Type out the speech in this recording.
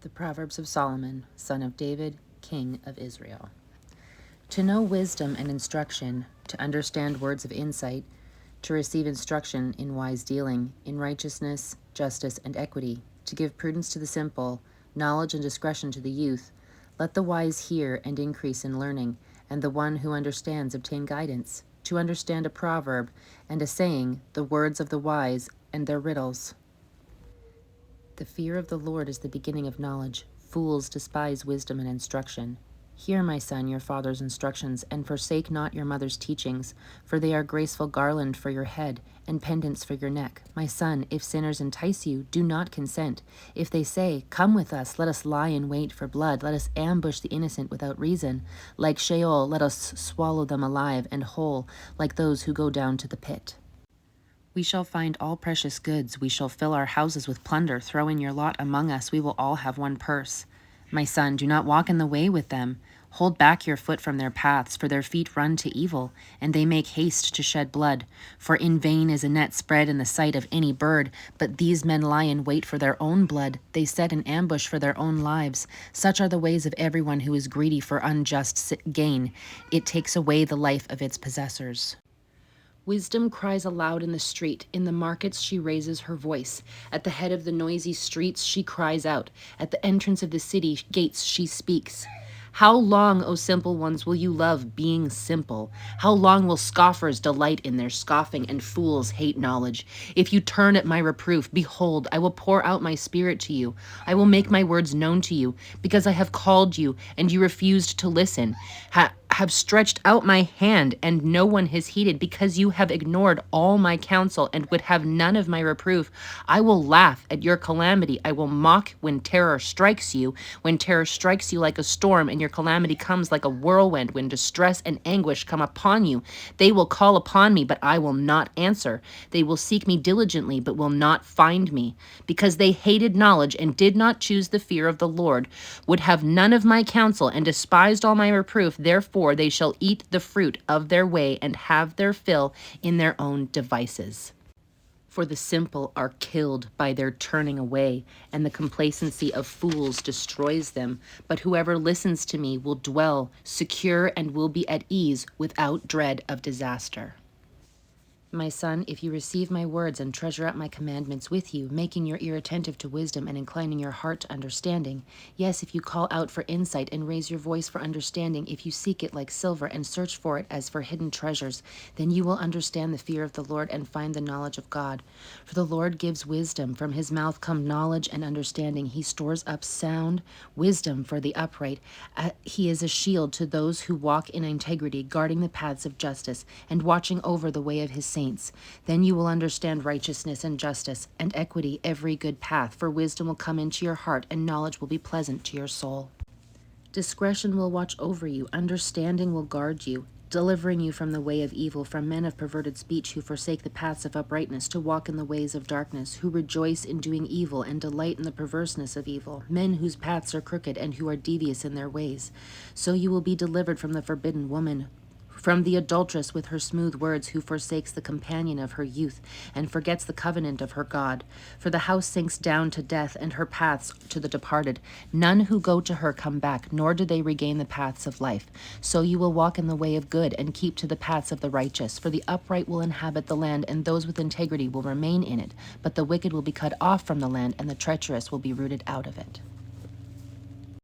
The Proverbs of Solomon, son of David, king of Israel. To know wisdom and instruction, to understand words of insight, to receive instruction in wise dealing, in righteousness, justice, and equity, to give prudence to the simple, knowledge and discretion to the youth. Let the wise hear and increase in learning, and the one who understands obtain guidance, to understand a proverb and a saying, the words of the wise and their riddles. The fear of the Lord is the beginning of knowledge. Fools despise wisdom and instruction. Hear, my son, your father's instructions, and forsake not your mother's teachings, for they are graceful garland for your head, and pendants for your neck. My son, if sinners entice you, do not consent. If they say, come with us, let us lie in wait for blood, let us ambush the innocent without reason. Like Sheol, let us swallow them alive and whole, like those who go down to the pit. We shall find all precious goods. We shall fill our houses with plunder. Throw in your lot among us. We will all have one purse. My son, do not walk in the way with them. Hold back your foot from their paths, for their feet run to evil, and they make haste to shed blood. For in vain is a net spread in the sight of any bird, but these men lie in wait for their own blood. They set an ambush for their own lives. Such are the ways of everyone who is greedy for unjust gain. It takes away the life of its possessors. Wisdom cries aloud in the street. In the markets she raises her voice. At the head of the noisy streets she cries out. At the entrance of the city gates she speaks. How long, O simple ones, will you love being simple? How long will scoffers delight in their scoffing and fools hate knowledge? If you turn at my reproof, behold, I will pour out my spirit to you. I will make my words known to you, because I have called you and you refused to listen. Have stretched out my hand, and no one has heeded, because you have ignored all my counsel and would have none of my reproof. I will laugh at your calamity. I will mock when terror strikes you like a storm, and your calamity comes like a whirlwind, when distress and anguish come upon you. They will call upon me, but I will not answer. They will seek me diligently, but will not find me, because they hated knowledge and did not choose the fear of the Lord, would have none of my counsel, and despised all my reproof. Therefore they shall eat the fruit of their way and have their fill in their own devices. For the simple are killed by their turning away, and the complacency of fools destroys them. But whoever listens to me will dwell secure and will be at ease without dread of disaster. My son, if you receive my words and treasure up my commandments with you, making your ear attentive to wisdom and inclining your heart to understanding, yes, if you call out for insight and raise your voice for understanding, if you seek it like silver and search for it as for hidden treasures, then you will understand the fear of the Lord and find the knowledge of God. For the Lord gives wisdom. From his mouth come knowledge and understanding. He stores up sound wisdom for the upright. He is a shield to those who walk in integrity, guarding the paths of justice and watching over the way of his saints. Then you will understand righteousness and justice and equity, every good path, for wisdom will come into your heart and knowledge will be pleasant to your soul. Discretion will watch over you, understanding will guard you, delivering you from the way of evil, from men of perverted speech who forsake the paths of uprightness, to walk in the ways of darkness, who rejoice in doing evil and delight in the perverseness of evil, men whose paths are crooked and who are devious in their ways. So you will be delivered from the forbidden woman, from the adulteress with her smooth words, who forsakes the companion of her youth and forgets the covenant of her God. For the house sinks down to death, and her paths to the departed. None who go to her come back, nor do they regain the paths of life. So you will walk in the way of good and keep to the paths of the righteous. For the upright will inhabit the land, and those with integrity will remain in it. But the wicked will be cut off from the land, and the treacherous will be rooted out of it.